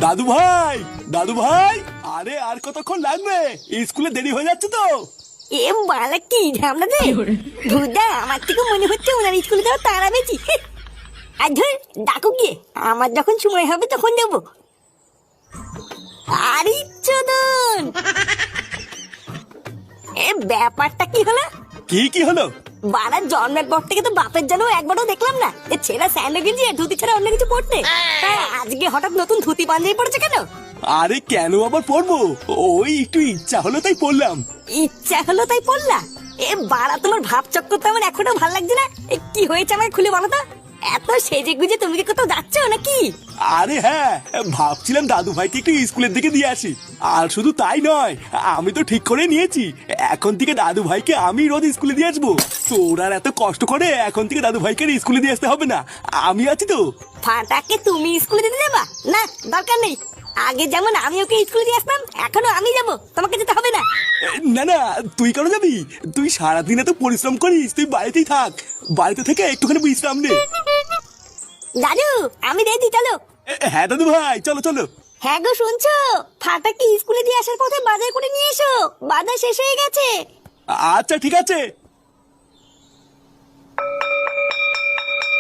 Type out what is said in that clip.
দাদু ভাই, দাদু ভাই, আরে আর কতক্ষণ লাগবে? স্কুলে দেরি হয়ে যাচ্ছে তো। এ বালা কি ঝামলা রে ভুদা, আমার থেকে মনে হচ্ছে ওনার স্কুলে যাওয়া তারা বেশি। আর ধর ডাকো গিয়ে, আমার যখন সময় হবে তখন যাবো। আরে চোদন, এ ব্যাপারটা কি হলো? কি হলো? বাড়ার জন্মের পর থেকে তো বাপের জন্য একবারও দেখলাম না এ ছেঁড়া স্যান্ডো গেঞ্জি আর ধুতি ছাড়া অন্য কিছু পড়তে। তা আজকে হঠাৎ নতুন ধুতি পাঞ্জাবি পড়েছে কেন? আরে কেন আবার পড়বো, ওই একটু ইচ্ছা হলো তাই পড়লাম। ইচ্ছা হলো তাই পড়লা? এ বাড়া, তোমার ভাব চক্কর তো আমার এখনো ভালো লাগছে না। এ কি হয়েছে আমাকে খুলে বলো তো। এত সেজে গুজে তুমি কি কোথাও যাচ্ছ নাকি? আরে হ্যাঁ, ভাবছিলাম দাদু ভাইকে একটু স্কুলের দিকে দিয়ে আসি। আর শুধু তাই নয়, আমি তো ঠিক করে নিয়েছি এখন থেকে দাদু ভাইকে আমি রোজ স্কুলে দিয়ে আসবো। তোর আর এত কষ্ট করে এখন থেকে দাদু ভাইকে আর স্কুলে দিয়ে আসতে হবে না, আমি আছি তো। ফাটাকে তুমি স্কুলে দিতে যাবা? না, দরকার নেই। আগে যেমন আমি ওকে স্কুলে দিয়ে আসতাম, এখনো আমি যাব, তোমাকে যেতে হবে না। না না, তুই কেন যাবি? তুই সারাদিন এত পরিশ্রম করিস, তুই বাড়িতেই থাক। বাড়িতে থেকে একটুখানি বিশ্রাম নে। দাদু আমি রেডি, চলো। হ্যাঁ দাদু ভাই, চলো চলো। হ্যাঁ গো, শুনছো? ফাটাকে স্কুলে দিয়ে আসার পথে বাজার করে নিয়ে এসো, বাজার শেষ হয়ে গেছে। আচ্ছা ঠিক আছে।